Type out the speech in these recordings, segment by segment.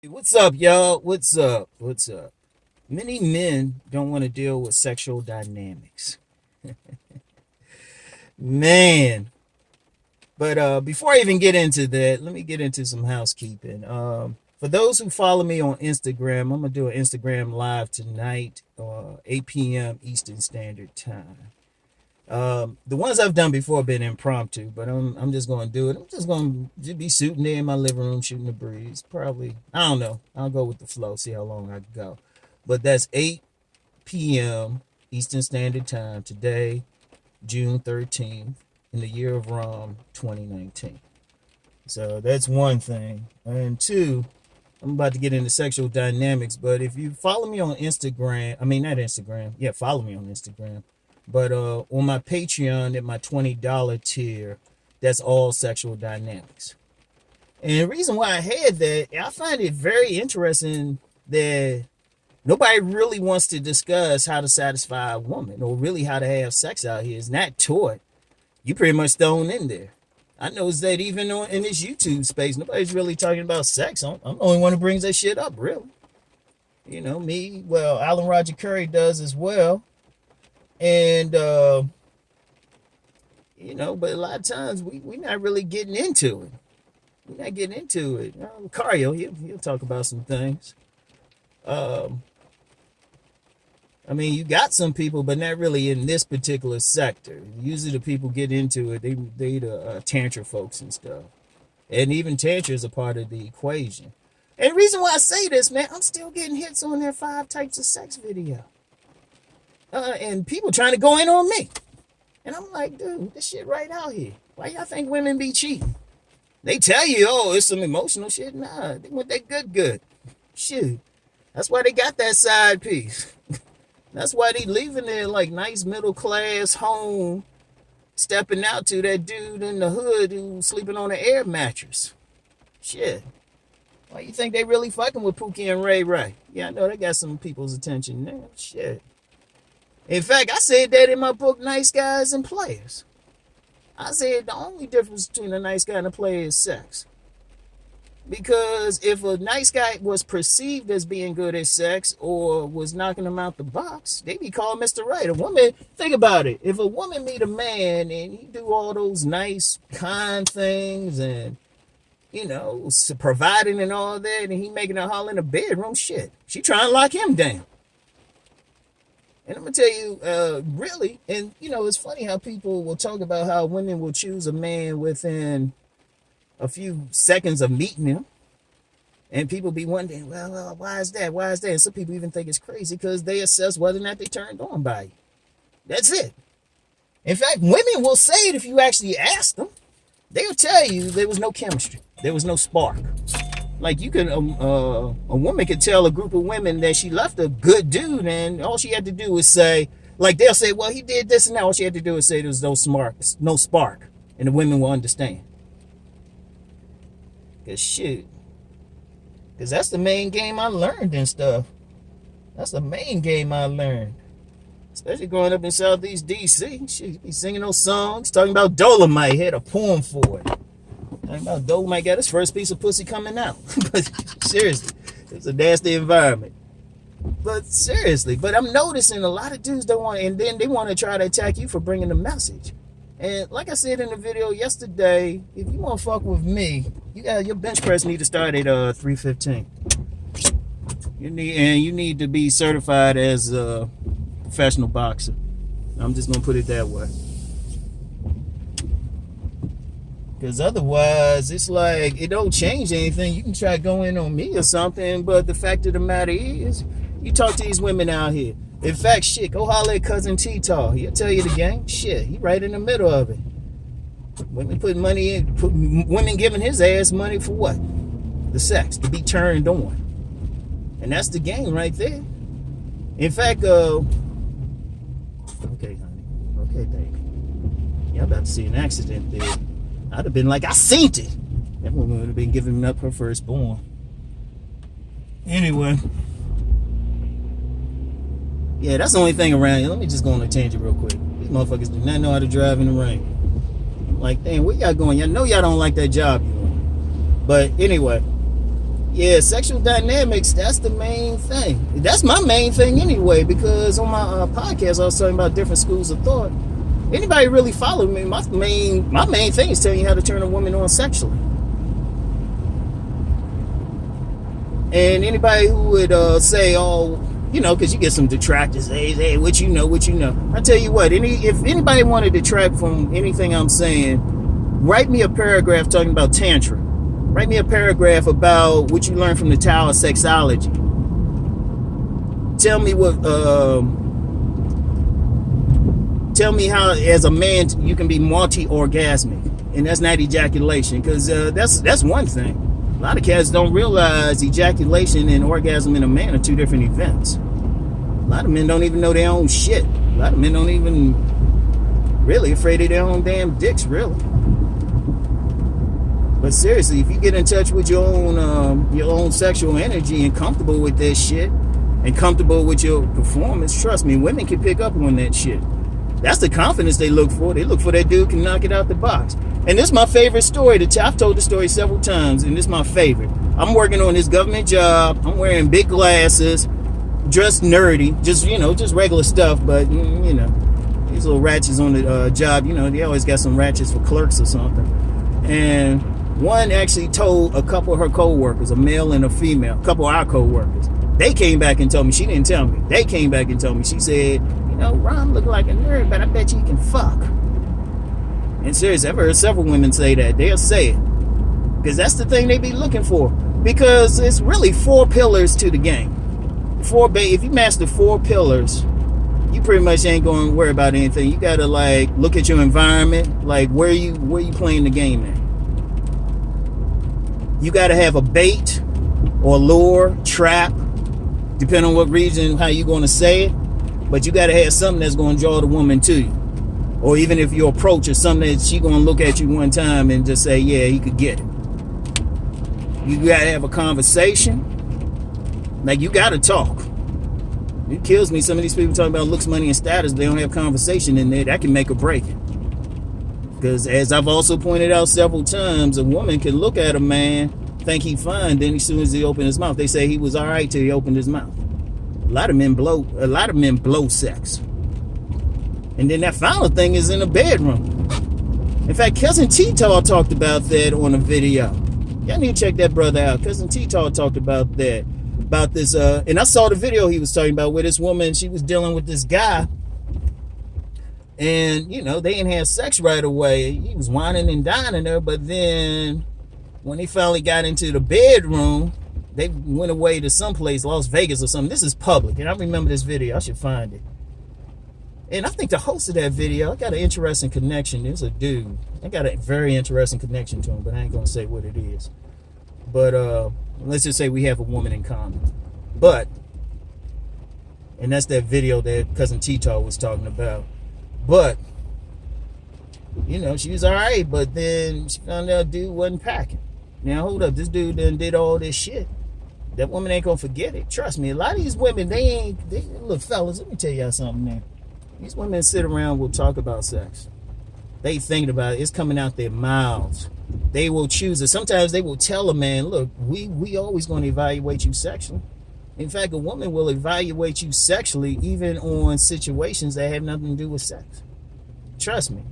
Hey, what's up, y'all? What's up? What's up? Many men don't want to deal with sexual dynamics. Man. But before I even get into that, let me get into some housekeeping. For those who follow me on Instagram, I'm gonna do an Instagram live tonight, 8 p.m. Eastern Standard Time. The ones I've done before have been impromptu, but I'm just gonna do it. I'm just gonna be shooting there in my living room, shooting the breeze. Probably, I don't know. I'll go with the flow, see how long I can go. But that's 8 p.m. Eastern Standard Time today, June 13th, in the year of Rom 2019. So that's one thing. And two, I'm about to get into sexual dynamics, but if you follow me on Instagram, I mean, not Instagram, yeah, follow me on Instagram. But on my Patreon at my $20 tier, that's all sexual dynamics. And the reason why I had that, I find it very interesting that nobody really wants to discuss how to satisfy a woman or really how to have sex out here. It's not taught. You pretty much thrown in there. I noticed that even in this YouTube space, nobody's really talking about sex. I'm the only one who brings that shit up, really. You know, me, well, Alan Roger Curry does as well. And, but a lot of times we're not really getting into it. We're not getting into it. Cario, he'll talk about some things. Um, I mean, you got some people, but not really in this particular sector. Usually the people get into it, they the tantra folks and stuff. And even tantra is a part of the equation. And the reason why I say this, man, I'm still getting hits on that 5 types of sex video. And people trying to go in on me. And I'm like, dude, this shit right out here. Why y'all think women be cheating? They tell you, oh, it's some emotional shit. Nah, they want that good. Shit. That's why they got that side piece. That's why they leaving their like nice middle class home, stepping out to that dude in the hood who's sleeping on an air mattress. Shit. Why you think they really fucking with Pookie and Ray Ray? Yeah, I know they got some people's attention now. Shit. In fact, I said that in my book, Nice Guys and Players. I said the only difference between a nice guy and a player is sex. Because if a nice guy was perceived as being good at sex or was knocking him out the box, they be called Mr. Right. A woman, think about it. If a woman meet a man and he do all those nice, kind things and, providing and all that, and he making her holler in the bedroom, shit, she trying to lock him down. And I'm gonna tell you, really, and it's funny how people will talk about how women will choose a man within a few seconds of meeting him, and people be wondering, well, why is that? Why is that? And some people even think it's crazy because they assess whether or not they turned on by you. That's it. In fact, women will say it if you actually ask them. They'll tell you there was no chemistry, there was no spark. Like you can, a woman could tell a group of women that she left a good dude, and all she had to do was say, like they'll say, well, he did this and that. All she had to do was say there was no spark, and the women will understand. Cause shit, cause that's the main game I learned and stuff. That's the main game I learned, especially growing up in Southeast DC. Shit, be singing those songs, talking about Dolomite. Had a poem for it. Talking about Dolomite got his first piece of pussy coming out. But seriously, it's a nasty environment. But seriously, but I'm noticing a lot of dudes don't want, and then they want to try to attack you for bringing the message. And like I said in the video yesterday, if you want to fuck with me, your bench press need to start at 315. You need to be certified as a professional boxer. I'm just gonna put it that way. Because otherwise, it's like, it don't change anything. You can try going on me or something, but the fact of the matter is, you talk to these women out here. In fact, shit, go holler at Cousin T-Taw. He'll tell you the game. Shit, he right in the middle of it. Women putting money in, women giving his ass money for what? The sex, to be turned on. And that's the game right there. In fact, okay, honey. Okay, baby. Y'all about to see an accident there. I'd have been like, I seen it. That woman would have been giving up her firstborn. Anyway. Yeah, that's the only thing around here. Let me just go on a tangent real quick. These motherfuckers do not know how to drive in the rain. Like, damn, where y'all going? Y'all know y'all don't like that job you're doing. But anyway, Yeah, sexual dynamics, that's the main thing. That's my main thing anyway, because on my podcast I was talking about different schools of thought. Anybody really follow me, my main thing is telling you how to turn a woman on sexually. And anybody who would say, oh, because you get some detractors, hey, what you know. I tell you what, if anybody wanted to detract from anything I'm saying, write me a paragraph talking about Tantra. Write me a paragraph about what you learned from the Tao of Sexology. Tell me how, as a man, you can be multi-orgasmic, and that's not ejaculation, because that's one thing. A lot of cats don't realize ejaculation and orgasm in a man are two different events. A lot of men don't even know their own shit. A lot of men don't even really afraid of their own damn dicks, really. But seriously, if you get in touch with your own sexual energy and comfortable with that shit and comfortable with your performance, trust me, women can pick up on that shit. That's the confidence they look for. They look for that dude can knock it out the box. And this is my favorite story. I've told the story several times, and this is my favorite. I'm working on this government job. I'm wearing big glasses, dressed nerdy, just regular stuff. But these little ratchets on the job, they always got some ratchets for clerks or something. And one actually told a couple of her co-workers, a male and a female, a couple of our co-workers. They came back and told me. She didn't tell me. They came back and told me. She said, Ron look like a nerd, but I bet you can fuck. And seriously, I've heard several women say that. They'll say it. Because that's the thing they be looking for. Because it's really 4 pillars to the game. If you master 4 pillars, you pretty much ain't going to worry about anything. You got to look at your environment, where you playing the game at. You got to have a bait or lure, trap, depending on what reason, how you going to say it. But you got to have something that's going to draw the woman to you. Or even if your approach is something that she going to look at you one time and just say, yeah, he could get it. You got to have a conversation. You got to talk. It kills me. Some of these people talking about looks, money, and status. They don't have conversation in there. That can make or break it. Because as I've also pointed out several times, a woman can look at a man, think he fine, then as soon as he opened his mouth, they say he was all right till he opened his mouth. A lot of men blow sex. And then that final thing is in the bedroom. In fact, Cousin T-Taw talked about that on a video. Y'all need to check that brother out. Cousin T-Taw talked about that. About this, and I saw the video he was talking about where this woman, she was dealing with this guy. And, they didn't have sex right away. He was whining and dining her. But then when they finally got into the bedroom, they went away to someplace, Las Vegas or something. This is public. And I remember this video. I should find it. And I think the host of that video, I got an interesting connection. There's a dude. I got a very interesting connection to him, but I ain't going to say what it is. But let's just say we have a woman in common. And that's that video that Cousin T-Taw was talking about. But, she was all right, but then she found out dude wasn't packing. Now, hold up. This dude done did all this shit. That woman ain't going to forget it. Trust me. A lot of these women, look, fellas, let me tell y'all something, man. These women sit around will talk about sex. They think about it. It's coming out their mouths. They will choose it. Sometimes they will tell a man, look, we always going to evaluate you sexually. In fact, a woman will evaluate you sexually even on situations that have nothing to do with sex. Trust me.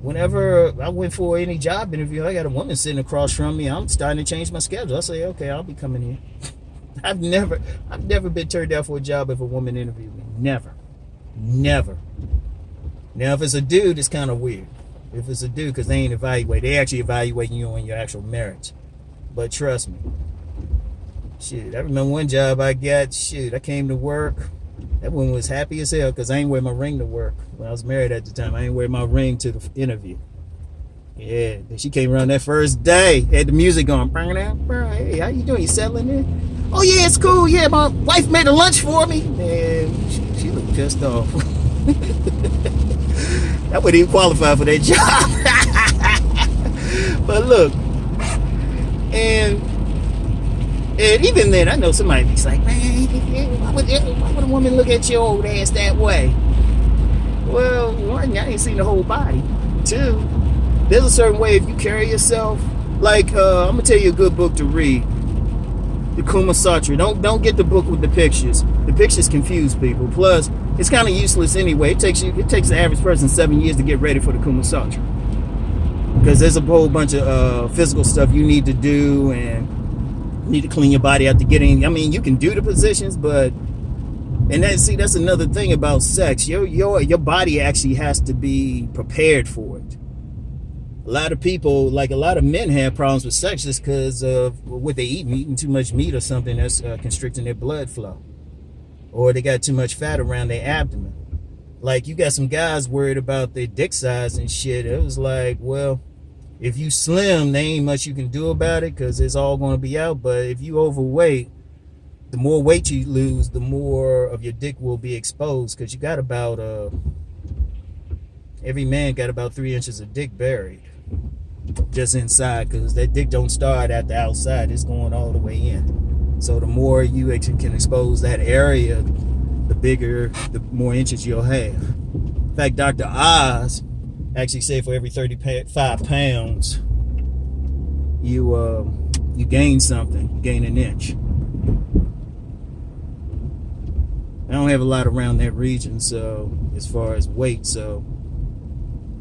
Whenever I went for any job interview, I got a woman sitting across from me. I'm starting to change my schedule. I say, okay, I'll be coming here. I've never been turned down for a job if a woman interviewed me. Never. Now, if it's a dude, it's kind of weird. If it's a dude, because they ain't evaluate. They actually evaluating you on your actual merits. But trust me. Shit, I remember one job I got. Shit, I came to work. That woman was happy as hell because I ain't wear my ring to work. When I was married at the time, I ain't wear my ring to the interview. Yeah, then she came around that first day. Had the music on. Hey, how you doing? You settling in? Oh, yeah, it's cool. Yeah, my wife made a lunch for me. Man, she looked pissed off. I wouldn't even qualify for that job. But look, and even then, I know somebody's like, man, why would a woman look at your old ass that way? Well, one, I ain't seen the whole body. Two, there's a certain way if you carry yourself. Like, I'm going to tell you a good book to read. the Kuma Sutra. Don't get the book with the pictures. The pictures confuse people. Plus, it's kind of useless anyway. It takes the average person 7 years to get ready for the Kuma Sutra, because there's a whole bunch of physical stuff you need to do, and you need to clean your body out to get in. I mean, you can do the positions, but that's another thing about sex. Your body actually has to be prepared for it. A lot of people, like a lot of men, have problems with sex just because of what they eating too much meat or something that's constricting their blood flow, or they got too much fat around their abdomen. Like, you got some guys worried about their dick size and shit. It was like, well, if you slim, there ain't much you can do about it because it's all going to be out. But if you overweight, the more weight you lose, the more of your dick will be exposed, because you got about every man got about 3 inches of dick buried just inside, because that dick don't start at the outside, it's going all the way in. So the more you can expose that area, the more inches you'll have. In fact, Dr. Oz actually said for every 35 pounds you gain something, you gain an inch. I don't have a lot around that region, so as far as weight, so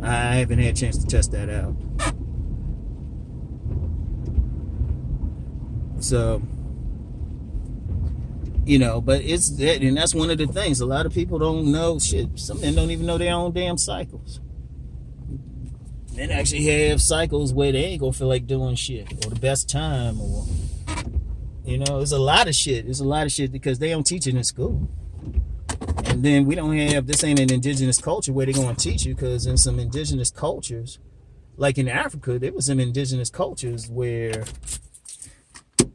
I haven't had a chance to test that out. So, but it's that, and that's one of the things. A lot of people don't know shit. Some men don't even know their own damn cycles. Men actually have cycles where they ain't gonna feel like doing shit, or the best time, or there's a lot of shit. There's a lot of shit because they don't teach it in school. And then we don't have, this ain't an indigenous culture where they're going to teach you, because in some indigenous cultures, like in Africa, there was some indigenous cultures where,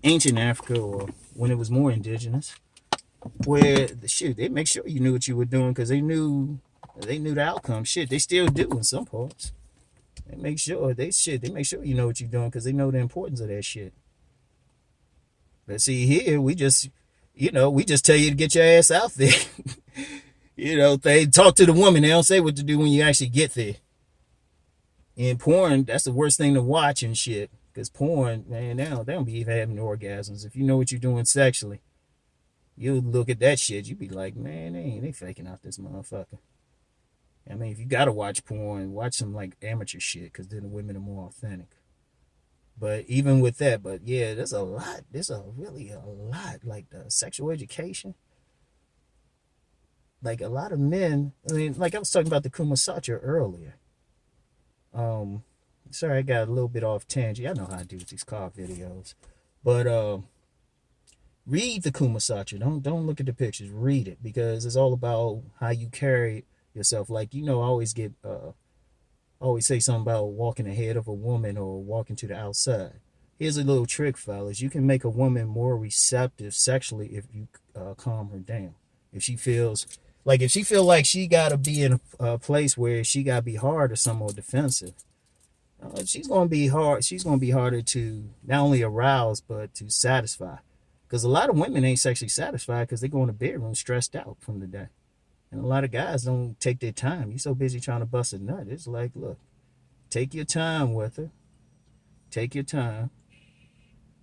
ancient Africa, or when it was more indigenous, where they make sure you knew what you were doing, because they knew the outcome. Shit, they still do in some parts. They make sure you know what you're doing, because they know the importance of that shit. But see, here we just tell you to get your ass out there. They talk to the woman. They don't say what to do when you actually get there. In porn, that's the worst thing to watch and shit. Because porn, man, they don't be even having orgasms. If you know what you're doing sexually, you look at that shit, you be like, man, they faking out this motherfucker. I mean, if you gotta watch porn, watch some like amateur shit, because then the women are more authentic. But even with that, there's a lot. There's really a lot. Like the sexual education. Like a lot of men, I mean, like I was talking about the Kuma Sutra earlier. Sorry, I got a little bit off tangent. I know how I do with these car videos. But read the Kuma Sutra. Don't look at the pictures. Read it, because it's all about how you carry yourself. Like, I always say something about walking ahead of a woman or walking to the outside. Here's a little trick, fellas. You can make a woman more receptive sexually if you calm her down. If she feels like she gotta be in a place where she gotta be hard or something, or defensive, she's gonna be hard. She's gonna be harder to not only arouse but to satisfy. Because a lot of women ain't sexually satisfied because they go in the bedroom stressed out from the day. And a lot of guys don't take their time. You're so busy trying to bust a nut. It's like, look, take your time with her. Take your time.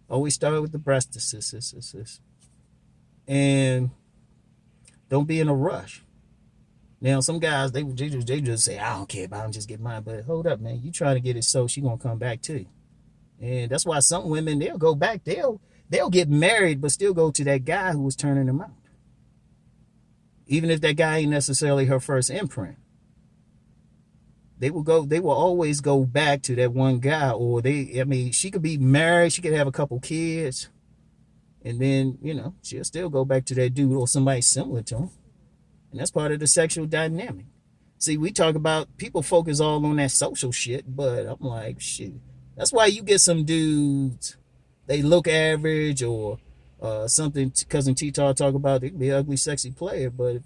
Always start with the breast assist. And don't be in a rush. Now, some guys, they just say, I don't care about it, just get mine. But hold up, man. You trying to get it so she going to come back to you. And that's why some women, they'll go back. They'll get married, but still go to that guy who was turning them out. Even if that guy ain't necessarily her first imprint. They will always go back to that one guy. Or she could be married, she could have a couple kids, and then, she'll still go back to that dude or somebody similar to him. And that's part of the sexual dynamic. See, we talk about, people focus all on that social shit, but I'm like, shit. That's why you get some dudes, they look average, or something Cousin T-Tar talk about, they can be an ugly, sexy player, but,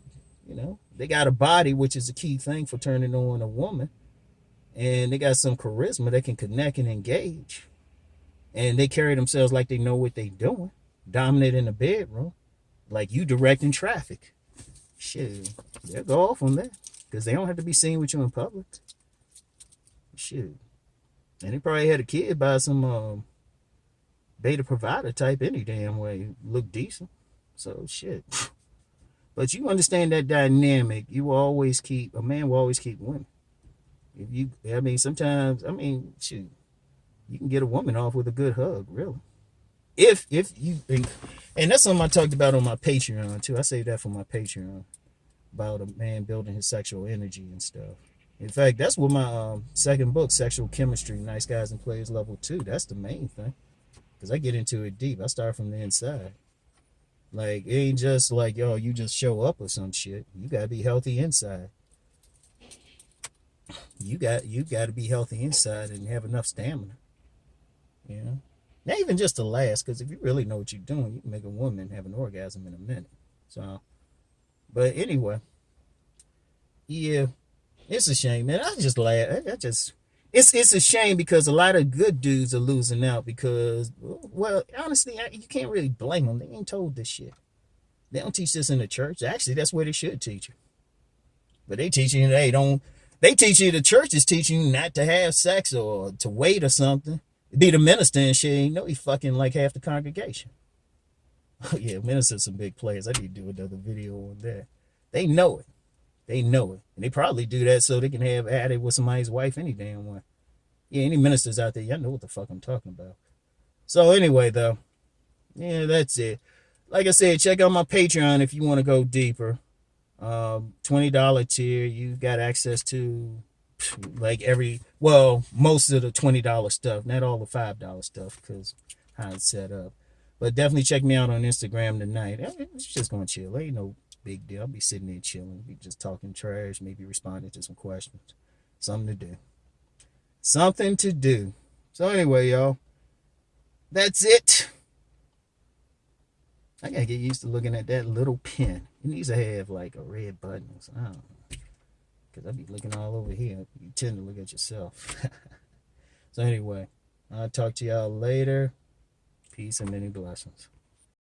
they got a body, which is the key thing for turning on a woman. And they got some charisma. They can connect and engage. And they carry themselves like they know what they doing. Dominant in the bedroom. Like you directing traffic. Shit, they'll go off on that. Because they don't have to be seen with you in public. Shit. And they probably had a kid by some beta provider type any damn way. Look decent. So shit. But you understand that dynamic. A man will always keep women. If you, I mean, sometimes, I mean, shoot, you can get a woman off with a good hug, really. If you think, and that's something I talked about on my Patreon too. I saved that for my Patreon about a man building his sexual energy and stuff. In fact, that's what my second book, Sexual Chemistry, Nice Guys and Players Level 2. That's the main thing. Because I get into it deep. I start from the inside. Like, it ain't just like, yo, you just show up or some shit. You got to be healthy inside. You got to be healthy inside and have enough stamina. You know? Not even just to last, because if you really know what you're doing, you can make a woman have an orgasm in a minute. So, but anyway, yeah, it's a shame, man. I just laugh. It's a shame because a lot of good dudes are losing out because, well, honestly, you can't really blame them. They ain't told this shit. They don't teach this in the church. Actually, that's where they should teach you. But they teach you they teach you, the church is teaching you not to have sex or to wait or something. Be the minister and shit. You know he fucking like half the congregation. Oh yeah, ministers some big players. I need to do another video on that. They know it. They know it. And they probably do that so they can have at it with somebody's wife any damn way. Yeah, any ministers out there, y'all know what the fuck I'm talking about. So anyway, though, yeah, that's it. Like I said, check out my Patreon if you want to go deeper. $20 tier, you got access to like most of the $20 stuff, not all the $5 stuff because how it's set up. But definitely check me out on Instagram tonight. It's just gonna chill. Ain't no big deal. I'll be sitting there chilling, be just talking trash, maybe responding to some questions. Something to do. Something to do. So anyway, y'all, that's it. I gotta get used to looking at that little pen. It needs to have like a red button or something. I don't know. Because I be looking all over here. You tend to look at yourself. So anyway, I'll talk to y'all later. Peace and many blessings.